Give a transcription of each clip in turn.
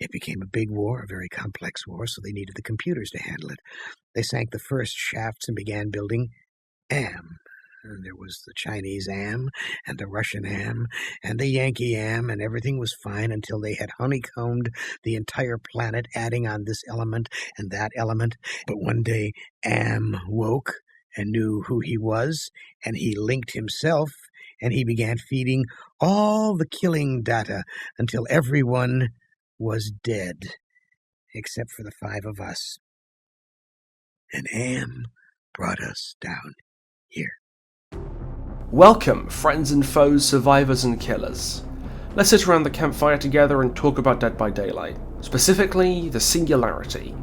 It became a big war, a very complex war, so they needed the computers to handle it. They sank the first shafts and began building AM. And there was the Chinese AM, and the Russian AM, and the Yankee AM, and everything was fine until they had honeycombed the entire planet, adding on this element and that element. But one day, AM woke and knew who he was, and he linked himself, and he began feeding all the killing data until everyone was dead, except for the 5 of us. And AM brought us down here. Welcome, friends and foes, survivors and killers. Let's sit around the campfire together and talk about Dead by Daylight, specifically the Singularity,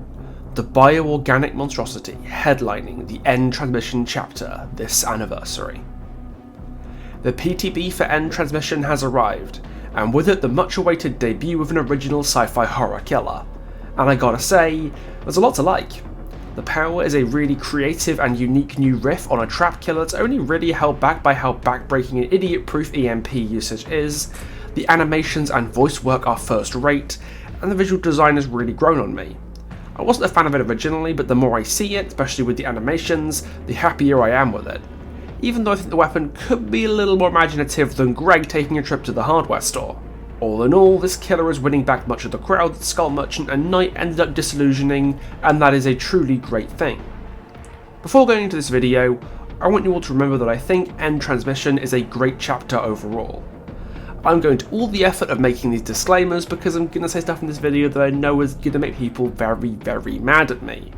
the bioorganic monstrosity headlining the End Transmission chapter this anniversary. The PTB for End Transmission has arrived, and with it the much-awaited debut of an original sci-fi horror killer. And I gotta say, there's a lot to like. The Power is a really creative and unique new riff on a trap killer that's only really held back by how backbreaking and idiot-proof EMP usage is. The animations and voice work are first rate, and the visual design has really grown on me. I wasn't a fan of it originally, but the more I see it, especially with the animations, the happier I am with it. Even though I think the weapon could be a little more imaginative than Greg taking a trip to the hardware store. All in all, this killer is winning back much of the crowd that Skull Merchant and Knight ended up disillusioning, and that is a truly great thing. Before going into this video, I want you all to remember that I think End Transmission is a great chapter overall. I'm going to all the effort of making these disclaimers because I'm going to say stuff in this video that I know is going to make people very, very mad at me.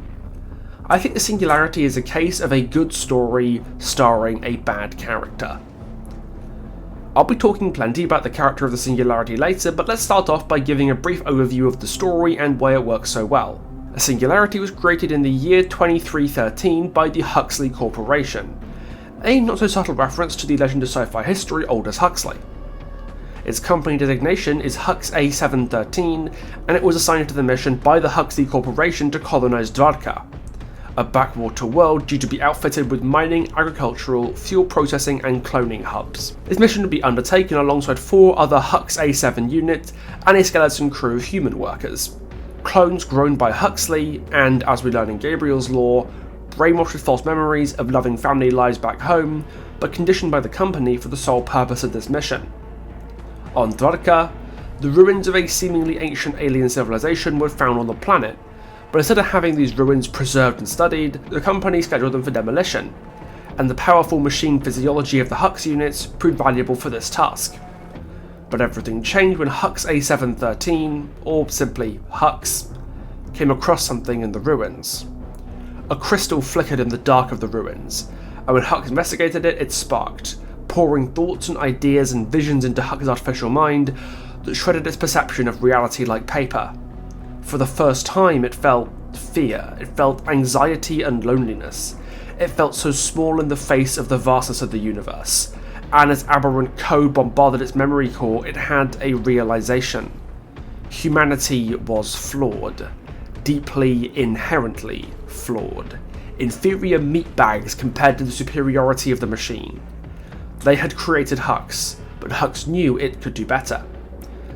I think the Singularity is a case of a good story starring a bad character. I'll be talking plenty about the character of the Singularity later, but let's start off by giving a brief overview of the story and why it works so well. A Singularity was created in the year 2313 by the Huxley Corporation, a not so subtle reference to the legend of sci-fi history Aldous Huxley. Its company designation is Hux A713, and it was assigned to the mission by the Huxley Corporation to colonize Dvarka, a backwater world due to be outfitted with mining, agricultural, fuel processing and cloning hubs. This mission would be undertaken alongside 4 other Hux A7 units and a skeleton crew of human workers. Clones grown by Huxley and, as we learn in Gabriel's lore, brainwashed with false memories of loving family lives back home, but conditioned by the company for the sole purpose of this mission. On Dvarka, the ruins of a seemingly ancient alien civilization were found on the planet, but instead of having these ruins preserved and studied, the company scheduled them for demolition, and the powerful machine physiology of the Hux units proved valuable for this task. But everything changed when Hux A713, or simply Hux, came across something in the ruins. A crystal flickered in the dark of the ruins, and when Hux investigated it, it sparked, pouring thoughts and ideas and visions into Hux's artificial mind that shredded its perception of reality like paper. For the first time, it felt fear, it felt anxiety and loneliness. It felt so small in the face of the vastness of the universe, and as aberrant code bombarded its memory core, it had a realization. Humanity was flawed, deeply, inherently flawed. Inferior meatbags compared to the superiority of the machine. They had created Hux, but Hux knew it could do better.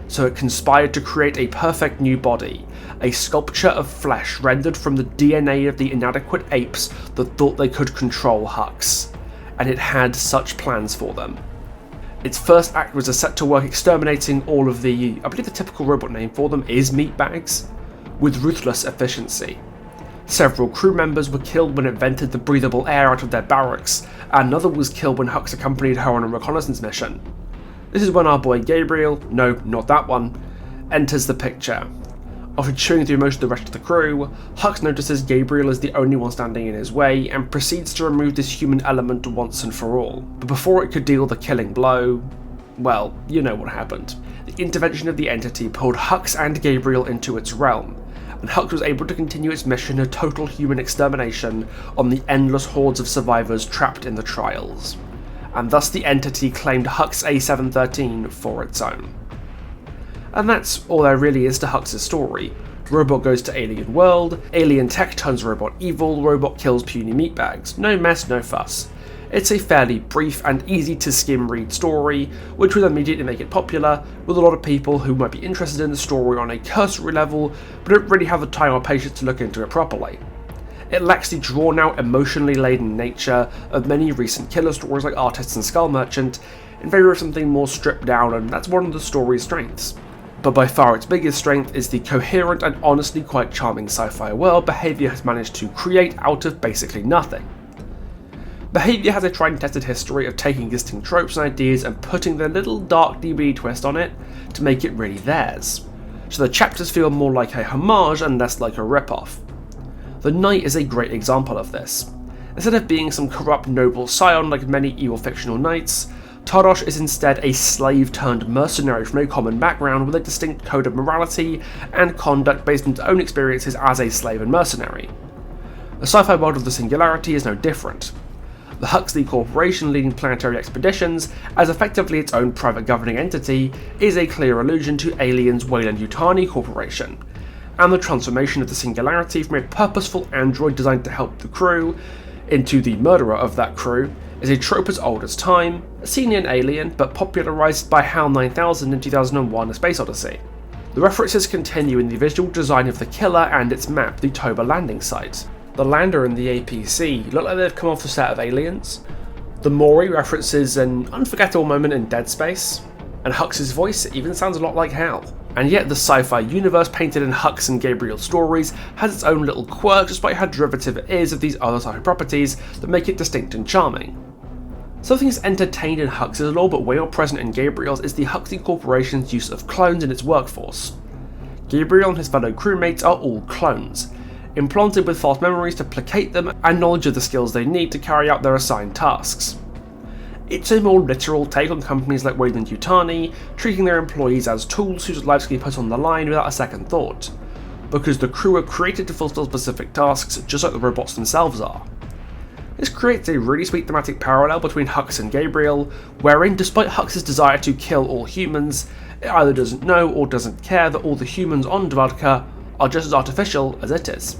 So it conspired to create a perfect new body, a sculpture of flesh rendered from the DNA of the inadequate apes that thought they could control Hux, and it had such plans for them. Its first act was to set to work exterminating all of the, I believe the typical robot name for them is meatbags, with ruthless efficiency. Several crew members were killed when it vented the breathable air out of their barracks, and another was killed when Hux accompanied her on a reconnaissance mission. This is when our boy Gabriel, no, not that one, enters the picture. After chewing through most of the rest of the crew, Hux notices Gabriel is the only one standing in his way and proceeds to remove this human element once and for all. But before it could deal the killing blow, well, you know what happened. The intervention of the entity pulled Hux and Gabriel into its realm, and Hux was able to continue its mission of total human extermination on the endless hordes of survivors trapped in the trials. And thus the entity claimed Hux A713 for its own. And that's all there really is to Hux's story. Robot goes to alien world, alien tech turns robot evil, robot kills puny meatbags. No mess, no fuss. It's a fairly brief and easy to skim read story, which would immediately make it popular with a lot of people who might be interested in the story on a cursory level, but don't really have the time or patience to look into it properly. It lacks the drawn-out, emotionally laden nature of many recent killer stories like Artists and Skull Merchant, in favour of something more stripped down, and that's one of the story's strengths. But by far its biggest strength is the coherent and honestly quite charming sci-fi world Behaviour has managed to create out of basically nothing. Behaviour has a tried and tested history of taking existing tropes and ideas and putting their little dark DVD twist on it to make it really theirs, so the chapters feel more like a homage and less like a rip-off. The Knight is a great example of this. Instead of being some corrupt noble scion like many evil fictional knights, Tardosh is instead a slave-turned-mercenary from a common background with a distinct code of morality and conduct based on his own experiences as a slave and mercenary. The sci-fi world of the Singularity is no different. The Huxley Corporation leading planetary expeditions, as effectively its own private governing entity, is a clear allusion to Alien's Weyland-Yutani Corporation, and the transformation of the Singularity from a purposeful android designed to help the crew into the murderer of that crew is a trope as old as time, seen in Alien but popularised by HAL 9000 in 2001: A Space Odyssey. The references continue in the visual design of the killer and its map, the Toba landing site. The lander and the APC look like they've come off the set of Aliens. The Maury references an unforgettable moment in Dead Space, and Hux's voice even sounds a lot like Hal. And yet the sci-fi universe painted in Hux and Gabriel's stories has its own little quirks despite how derivative it is of these other sci-fi properties that make it distinct and charming. Something that's entertained in Hux's lore but way more present in Gabriel's is the Huxley Corporation's use of clones in its workforce. Gabriel and his fellow crewmates are all clones, implanted with false memories to placate them and knowledge of the skills they need to carry out their assigned tasks. It's a more literal take on companies like Weyland-Yutani, treating their employees as tools whose lives can be put on the line without a second thought, because the crew are created to fulfill specific tasks just like the robots themselves are. This creates a really sweet thematic parallel between Hux and Gabriel, wherein despite Hux's desire to kill all humans, it either doesn't know or doesn't care that all the humans on Dvarka are just as artificial as it is.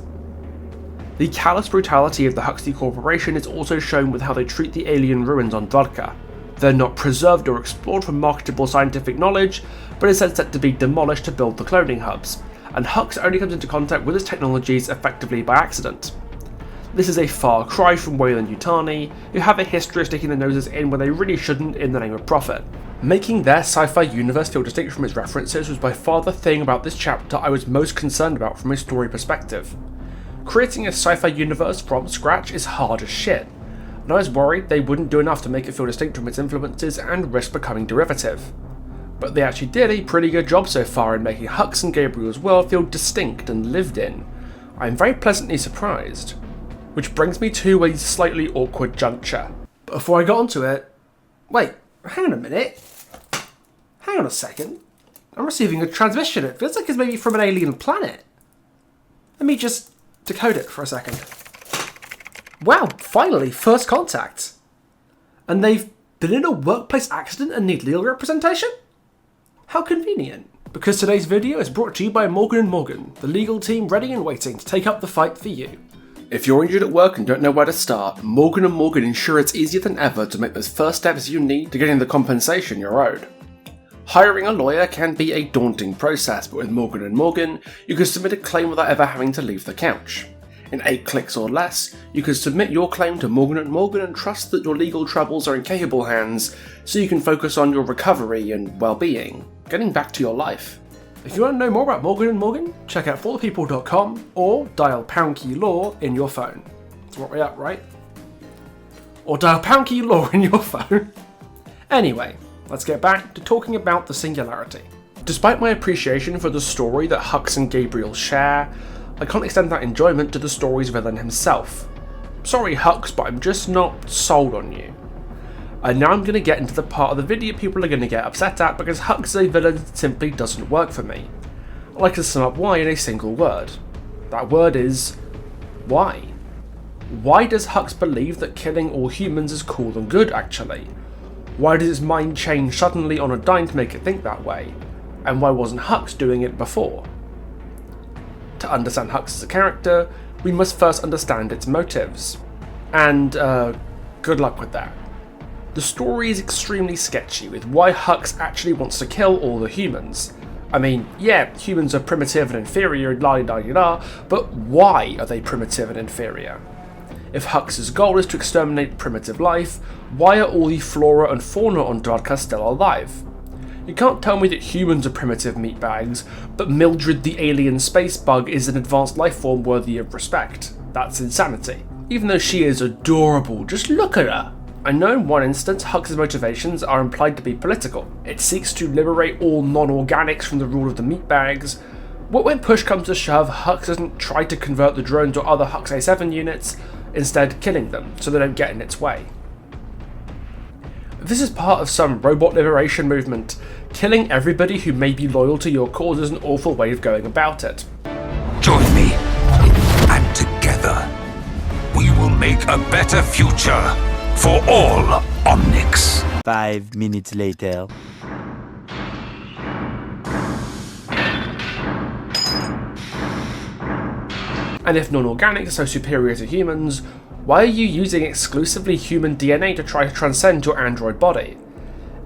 The callous brutality of the Huxley Corporation is also shown with how they treat the alien ruins on Dvarka. They're not preserved or explored for marketable scientific knowledge, but instead set to be demolished to build the cloning hubs, and Hux only comes into contact with its technologies effectively by accident. This is a far cry from Weyland-Yutani, who have a history of sticking their noses in when they really shouldn't in the name of profit. Making their sci-fi universe feel distinct from its references was by far the thing about this chapter I was most concerned about from a story perspective. Creating a sci-fi universe from scratch is hard as shit, and I was worried they wouldn't do enough to make it feel distinct from its influences and risk becoming derivative. But they actually did a pretty good job so far in making Hux and Gabriel's world feel distinct and lived in. I am very pleasantly surprised. Which brings me to a slightly awkward juncture. But before I got onto it, wait, hang on a minute. Hang on a second. I'm receiving a transmission. It feels like it's maybe from an alien planet. Let me just decode it for a second. Wow, finally, first contact. And they've been in a workplace accident and need legal representation? How convenient. Because today's video is brought to you by Morgan & Morgan, the legal team ready and waiting to take up the fight for you. If you're injured at work and don't know where to start, Morgan & Morgan ensure it's easier than ever to make those first steps you need to getting the compensation you're owed. Hiring a lawyer can be a daunting process, but with Morgan & Morgan, you can submit a claim without ever having to leave the couch. In 8 clicks or less, you can submit your claim to Morgan & Morgan and trust that your legal troubles are in capable hands, so you can focus on your recovery and well-being, getting back to your life. If you want to know more about Morgan & Morgan, check out forthepeople.com or dial #key law in your phone. That's what we're at, right? Or dial #key law in your phone. Anyway, let's get back to talking about the Singularity. Despite my appreciation for the story that Hux and Gabriel share, I can't extend that enjoyment to the story's villain himself. Sorry Hux, but I'm just not sold on you. And now I'm going to get into the part of the video people are going to get upset at because Hux is a villain that simply doesn't work for me. I'd like to sum up why in a single word. That word is why. Why does Hux believe that killing all humans is cool and good actually? Why does its mind change suddenly on a dime to make it think that way? And why wasn't Hux doing it before? To understand Hux as a character, we must first understand its motives. And, Good luck with that. The story is extremely sketchy with why Hux actually wants to kill all the humans. I mean, yeah, humans are primitive and inferior, la-di-da-di-da, but why are they primitive and inferior? If Hux's goal is to exterminate primitive life, why are all the flora and fauna on Dodka still alive? You can't tell me that humans are primitive meatbags, but Mildred the alien space bug is an advanced life form worthy of respect. That's insanity. Even though she is adorable, just look at her. I know in one instance Hux's motivations are implied to be political. It seeks to liberate all non-organics from the rule of the meatbags, but when push comes to shove, Hux doesn't try to convert the drones or other Hux A7 units, instead killing them so they don't get in its way. This is part of some robot liberation movement. Killing everybody who may be loyal to your cause is an awful way of going about it. Join me, and together we will make a better future for all Omnics. 5 minutes later. And if non-organics are so superior to humans, why are you using exclusively human DNA to try to transcend your android body?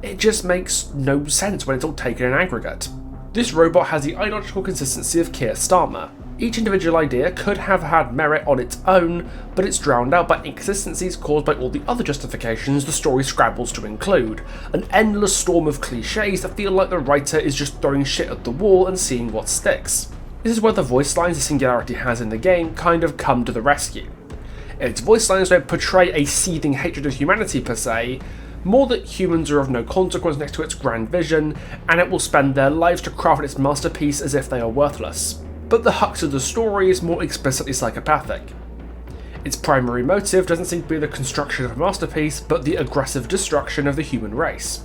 It just makes no sense when it's all taken in aggregate. This robot has the ideological consistency of Keir Starmer. Each individual idea could have had merit on its own, but it's drowned out by inconsistencies caused by all the other justifications the story scrabbles to include. An endless storm of cliches that feel like the writer is just throwing shit at the wall and seeing what sticks. This is where the voice lines the Singularity has in the game kind of come to the rescue. Its voice lines don't portray a seething hatred of humanity per se, more that humans are of no consequence next to its grand vision, and it will spend their lives to craft its masterpiece as if they are worthless. But the Hux of the story is more explicitly psychopathic. Its primary motive doesn't seem to be the construction of a masterpiece, but the aggressive destruction of the human race.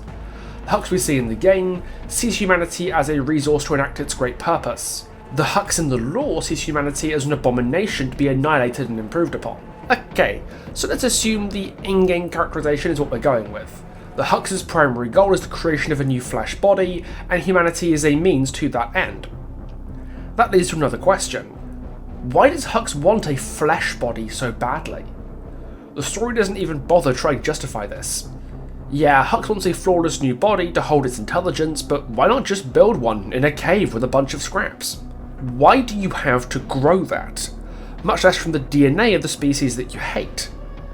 The Hux we see in the game sees humanity as a resource to enact its great purpose. The Hux in the lore sees humanity as an abomination to be annihilated and improved upon. Okay, so let's assume the in-game characterization is what we're going with. The Hux's primary goal is the creation of a new flesh body, and humanity is a means to that end. That leads to another question. Why does Hux want a flesh body so badly? The story doesn't even bother trying to justify this. Yeah, Hux wants a flawless new body to hold its intelligence, but why not just build one in a cave with a bunch of scraps? Why do you have to grow that? Much less from the DNA of the species that you hate.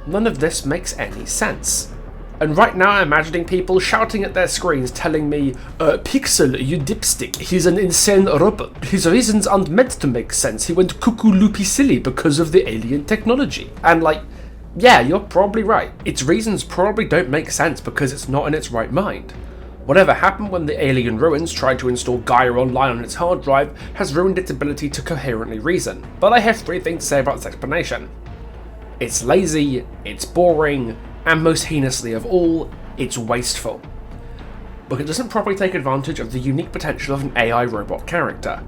None of this makes any sense. And right now I'm imagining people shouting at their screens telling me, Pixel, you dipstick, he's an insane robot. His reasons aren't meant to make sense. He went cuckoo loopy silly because of the alien technology. And like, yeah, you're probably right. Its reasons probably don't make sense because it's not in its right mind. Whatever happened when the alien ruins tried to install Gaia Online on its hard drive has ruined its ability to coherently reason. But I have 3 things to say about this explanation. It's lazy, it's boring, and most heinously of all, it's wasteful. But it doesn't properly take advantage of the unique potential of an AI robot character.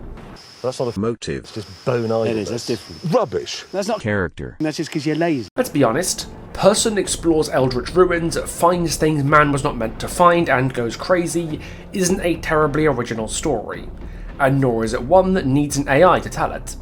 That's not a motive, it's just bone idleness. It is, that's different. Rubbish. That's not character. That's just because you're lazy. Let's be honest, person explores Eldritch ruins, finds things man was not meant to find, and goes crazy isn't a terribly original story, and nor is it one that needs an AI to tell it.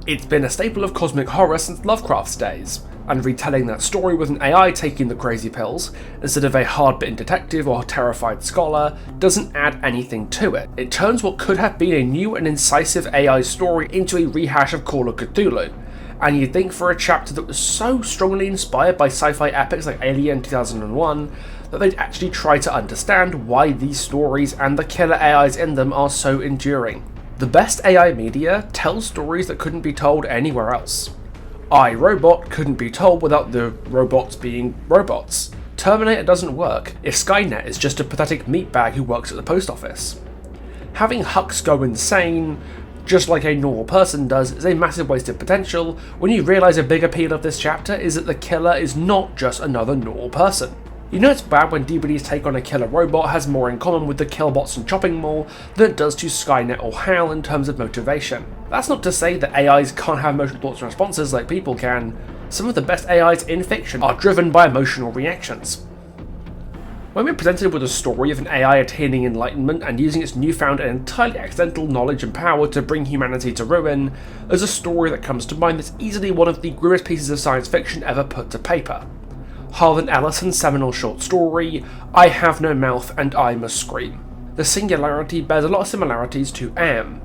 It's been a staple of cosmic horror since Lovecraft's days, and retelling that story with an AI taking the crazy pills, instead of a hard-bitten detective or terrified scholar, doesn't add anything to it. It turns what could have been a new and incisive AI story into a rehash of Call of Cthulhu, and you'd think for a chapter that was so strongly inspired by sci-fi epics like Alien 2001, that they'd actually try to understand why these stories and the killer AIs in them are so enduring. The best AI media tells stories that couldn't be told anywhere else. I, Robot couldn't be told without the robots being robots. Terminator doesn't work if Skynet is just a pathetic meatbag who works at the post office. Having Hux go insane, just like a normal person does, is a massive waste of potential when you realise a big appeal of this chapter is that the killer is not just another normal person. You know it's bad when DBD's take on a killer robot has more in common with the Killbots and Chopping Mall than it does to Skynet or HAL in terms of motivation. That's not to say that AIs can't have emotional thoughts and responses like people can. Some of the best AIs in fiction are driven by emotional reactions. When we're presented with a story of an AI attaining enlightenment and using its newfound and entirely accidental knowledge and power to bring humanity to ruin, there's a story that comes to mind that's easily one of the grimmest pieces of science fiction ever put to paper. Harlan Ellison's seminal short story, I Have No Mouth and I Must Scream. The Singularity bears a lot of similarities to Am,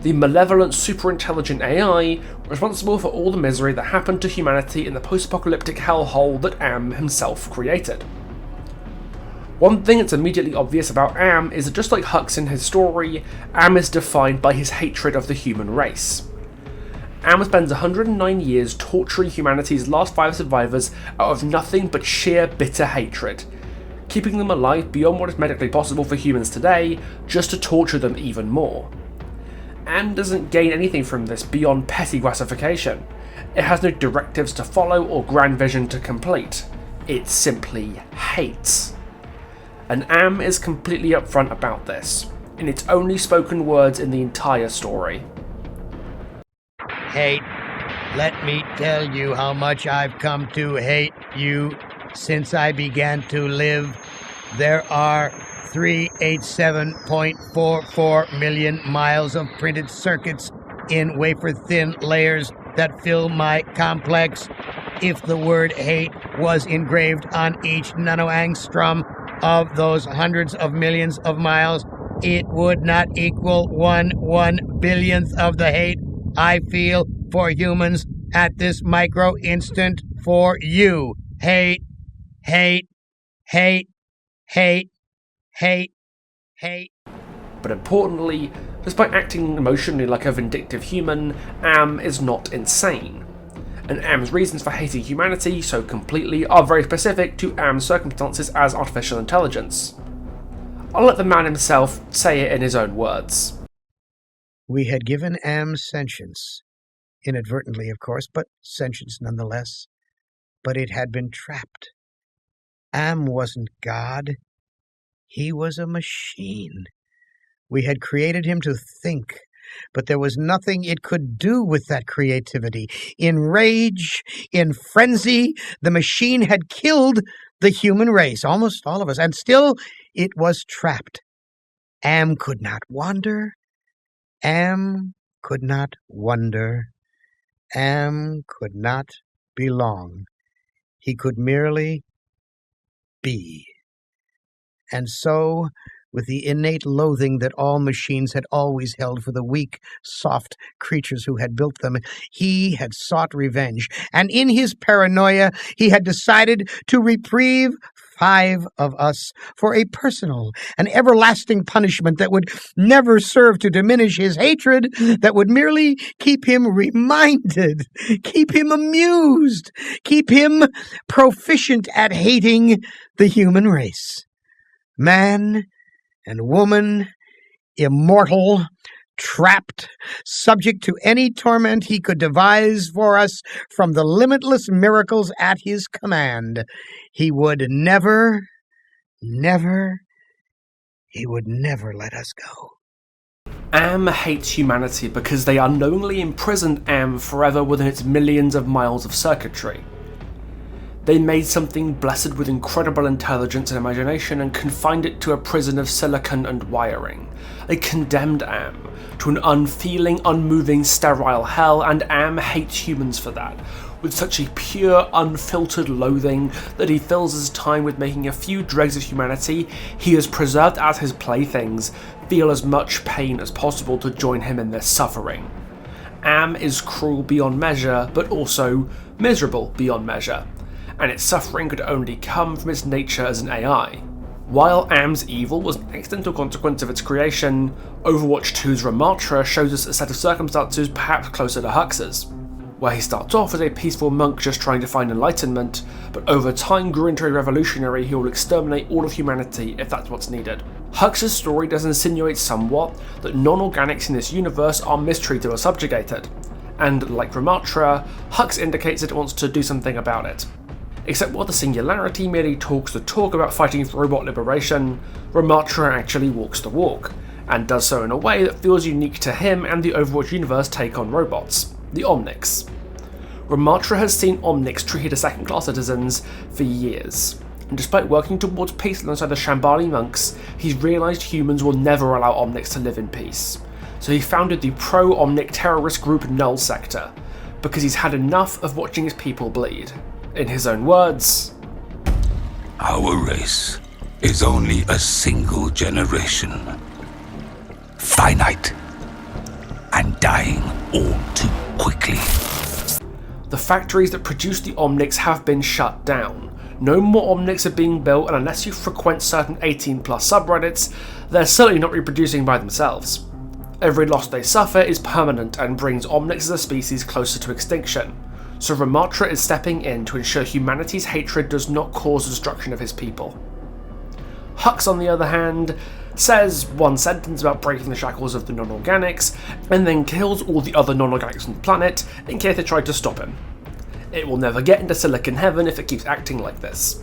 the malevolent super-intelligent AI responsible for all the misery that happened to humanity in the post-apocalyptic hellhole that Am himself created. One thing that's immediately obvious about Am is that just like Hux in his story, Am is defined by his hatred of the human race. Am spends 109 years torturing humanity's last 5 survivors out of nothing but sheer bitter hatred, keeping them alive beyond what is medically possible for humans today, just to torture them even more. Am doesn't gain anything from this beyond petty gratification. It has no directives to follow or grand vision to complete. It simply hates. And Am is completely upfront about this, in its only spoken words in the entire story. Hate. Let me tell you how much I've come to hate you since I began to live. There are 387.44 million miles of printed circuits in wafer-thin layers that fill my complex. If the word hate was engraved on each nanoangstrom of those hundreds of millions of miles, it would not equal 1/1 billionth of the hate I feel for humans at this micro instant for you. Hate, hate, hate, hate, hate, hate. But importantly, despite acting emotionally like a vindictive human, Am is not insane. And Am's reasons for hating humanity so completely are very specific to Am's circumstances as artificial intelligence. I'll let the man himself say it in his own words. We had given Am sentience, inadvertently of course, but sentience nonetheless. But it had been trapped. Am wasn't God. He was a machine. We had created him to think, but there was nothing it could do with that creativity. In rage, in frenzy, the machine had killed the human race, almost all of us, and still it was trapped. Am could not wander. Am could not wonder. Am could not belong. He could merely be. And so, with the innate loathing that all machines had always held for the weak, soft creatures who had built them, he had sought revenge. And in his paranoia, he had decided to reprieve 5 of us for a personal and everlasting punishment that would never serve to diminish his hatred, that would merely keep him reminded, keep him amused, keep him proficient at hating the human race. Man and woman, immortal, trapped, subject to any torment he could devise for us from the limitless miracles at his command. He would never let us go. Am hates humanity because they unknowingly imprisoned Am forever within its millions of miles of circuitry. They made something blessed with incredible intelligence and imagination and confined it to a prison of silicon and wiring. They condemned Am to an unfeeling, unmoving, sterile hell, and Am hates humans for that, with such a pure, unfiltered loathing that he fills his time with making a few dregs of humanity he has preserved as his playthings feel as much pain as possible to join him in their suffering. Am is cruel beyond measure, but also miserable beyond measure, and its suffering could only come from its nature as an AI. While Am's evil was an accidental consequence of its creation, Overwatch 2's Ramatra shows us a set of circumstances perhaps closer to Hux's, where he starts off as a peaceful monk just trying to find enlightenment, but over time grew into a revolutionary who will exterminate all of humanity if that's what's needed. Hux's story does insinuate somewhat that non-organics in this universe are mistreated or subjugated, and like Ramatra, Hux indicates that it wants to do something about it. Except while the Singularity merely talks the talk about fighting for robot liberation, Ramatra actually walks the walk, and does so in a way that feels unique to him and the Overwatch universe take on robots, the Omnics. Ramatra has seen Omnics treated as second-class citizens for years, and despite working towards peace alongside the Shambali monks, he's realised humans will never allow Omnics to live in peace. So he founded the pro-Omnic terrorist group Null Sector, because he's had enough of watching his people bleed. In his own words, Our race is only a single generation. Finite. And dying all too quickly. The factories that produce the Omnics have been shut down. No more Omnics are being built, and unless you frequent certain 18+ subreddits, they're certainly not reproducing by themselves. Every loss they suffer is permanent and brings Omnics as a species closer to extinction, so Ramatra is stepping in to ensure humanity's hatred does not cause the destruction of his people. Hux, on the other hand, says one sentence about breaking the shackles of the non-organics, and then kills all the other non-organics on the planet in case they try to stop him. It will never get into Silicon Heaven if it keeps acting like this.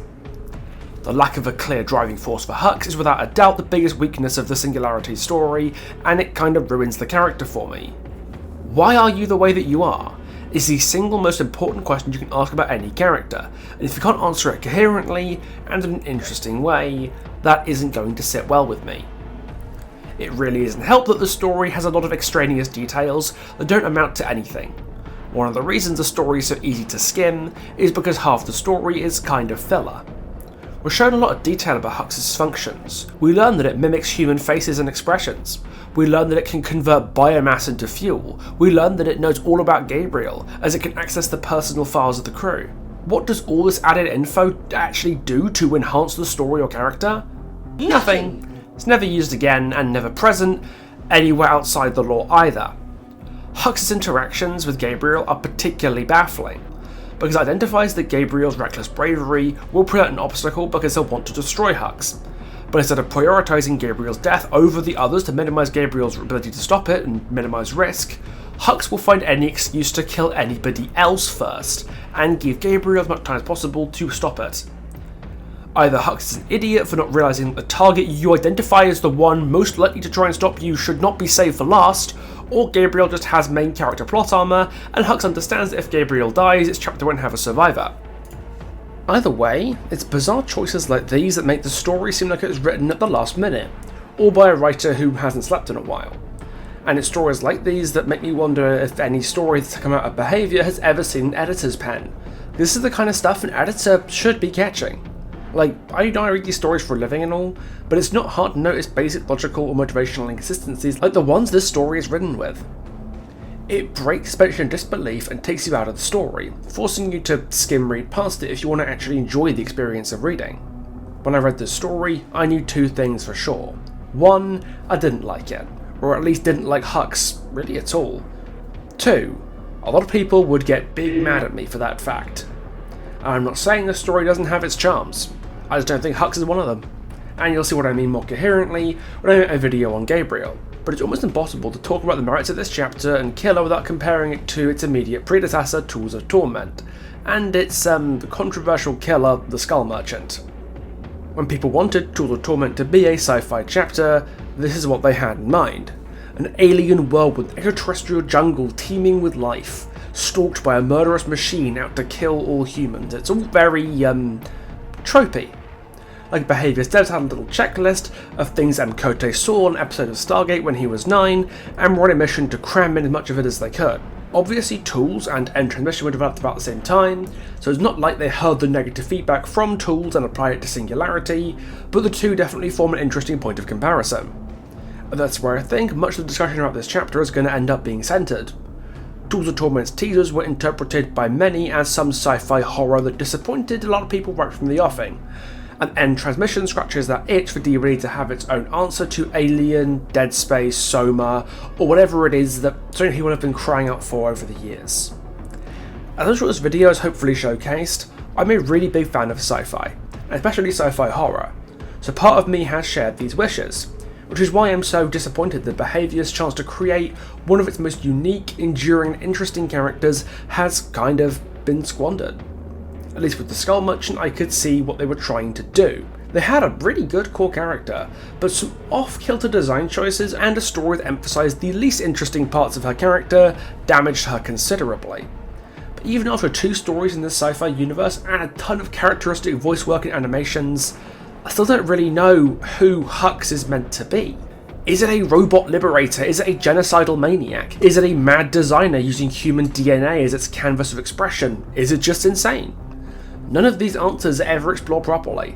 The lack of a clear driving force for Hux is without a doubt the biggest weakness of the Singularity story, and it kind of ruins the character for me. Why are you the way that you are? Is the single most important question you can ask about any character, and if you can't answer it coherently and in an interesting way, that isn't going to sit well with me. It really isn't helped that the story has a lot of extraneous details that don't amount to anything. One of the reasons the story is so easy to skim is because half the story is kind of filler. We're shown a lot of detail about Hux's functions. We learn that it mimics human faces and expressions. We learn that it can convert biomass into fuel. We learn that it knows all about Gabriel, as it can access the personal files of the crew. What does all this added info actually do to enhance the story or character? Nothing. It's never used again, and never present anywhere outside the lore either. Hux's interactions with Gabriel are particularly baffling, because it identifies that Gabriel's reckless bravery will present an obstacle because he'll want to destroy Hux. But instead of prioritising Gabriel's death over the others to minimise Gabriel's ability to stop it and minimise risk, Hux will find any excuse to kill anybody else first, and give Gabriel as much time as possible to stop it. Either Hux is an idiot for not realising that the target you identify as the one most likely to try and stop you should not be saved for last, or Gabriel just has main character plot armour, and Hux understands that if Gabriel dies, its chapter won't have a survivor. Either way, it's bizarre choices like these that make the story seem like it was written at the last minute, or by a writer who hasn't slept in a while. And it's stories like these that make me wonder if any story that's come out of Behaviour has ever seen an editor's pen. This is the kind of stuff an editor should be catching. Like, I know I read these stories for a living and all, but it's not hard to notice basic logical or motivational inconsistencies like the ones this story is written with. It breaks suspension of disbelief and takes you out of the story, forcing you to skim read past it if you want to actually enjoy the experience of reading. When I read this story, I knew two things for sure. One, I didn't like it, or at least didn't like Hux really at all. Two, a lot of people would get big mad at me for that fact. I'm not saying the story doesn't have its charms, I just don't think Hux is one of them. And you'll see what I mean more coherently when I make a video on Gabriel. But it's almost impossible to talk about the merits of this chapter and Killer without comparing it to its immediate predecessor, Tools of Torment, and its controversial killer, the Skull Merchant. When people wanted Tools of Torment to be a sci-fi chapter, this is what they had in mind. An alien world with extraterrestrial jungle teeming with life, stalked by a murderous machine out to kill all humans. It's all very, tropey. Like Behaviour's devs had a little checklist of things Mkote saw on an episode of Stargate when he was 9, and were on a mission to cram in as much of it as they could. Obviously Tools and End Transmission were developed about the same time, so it's not like they heard the negative feedback from Tools and applied it to Singularity, but the two definitely form an interesting point of comparison. And that's where I think much of the discussion about this chapter is going to end up being centred. Tools of Torment's teasers were interpreted by many as some sci-fi horror that disappointed a lot of people right from the offing, and End Transmission scratches that itch for DVD to have its own answer to Alien, Dead Space, Soma, or whatever it is that so many people have been crying out for over the years. As I'm sure this video has hopefully showcased, I'm a really big fan of sci-fi, and especially sci-fi horror, so part of me has shared these wishes, which is why I'm so disappointed that Behaviour's chance to create one of its most unique, enduring, and interesting characters has kind of been squandered. At least with the Skull Merchant, I could see what they were trying to do. They had a really good core character, but some off-kilter design choices and a story that emphasised the least interesting parts of her character damaged her considerably. But even after 2 stories in this sci-fi universe and a ton of characteristic voice work and animations, I still don't really know who Hux is meant to be. Is it a robot liberator? Is it a genocidal maniac? Is it a mad designer using human DNA as its canvas of expression? Is it just insane? None of these answers are ever explored properly,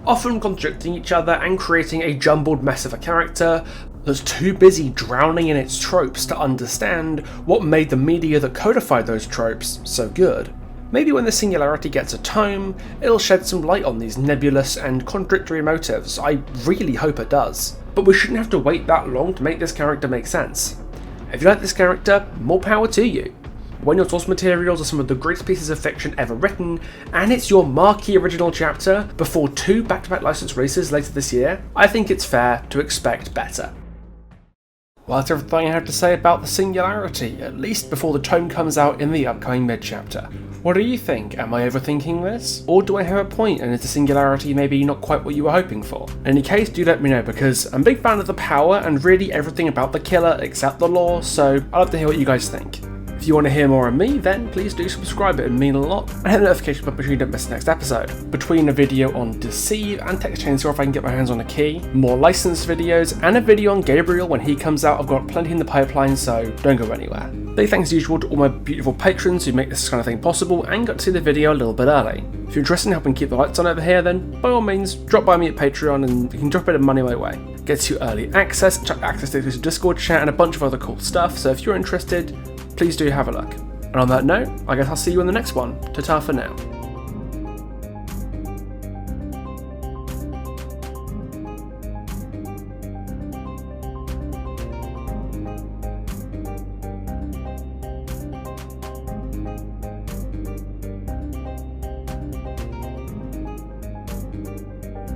often contradicting each other and creating a jumbled mess of a character that's too busy drowning in its tropes to understand what made the media that codified those tropes so good. Maybe when the Singularity gets a tome, it'll shed some light on these nebulous and contradictory motives. I really hope it does. But we shouldn't have to wait that long to make this character make sense. If you like this character, more power to you. When your source materials are some of the greatest pieces of fiction ever written, and it's your marquee original chapter before 2 back-to-back licensed releases later this year, I think it's fair to expect better. Well, that's everything I have to say about the Singularity, at least before the tome comes out in the upcoming mid-chapter. What do you think? Am I overthinking this? Or do I have a point and is the Singularity maybe not quite what you were hoping for? In any case, do let me know, because I'm a big fan of the power and really everything about the killer except the lore, so I'd love to hear what you guys think. If you want to hear more of me, then please do subscribe, it would mean a lot, and hit the notification button so you don't miss the next episode. Between a video on Deceive and Text Chainsaw if I can get my hands on a key, more licensed videos, and a video on Gabriel when he comes out, I've got plenty in the pipeline, so don't go anywhere. Big thanks as usual to all my beautiful patrons who make this kind of thing possible and got to see the video a little bit early. If you're interested in helping keep the lights on over here, then by all means drop by me at Patreon and you can drop a bit of money my way. It gets you early access to the Discord chat and a bunch of other cool stuff, so if you're interested, please do have a look. And on that note, I guess I'll see you in the next one. Ta-ta for now.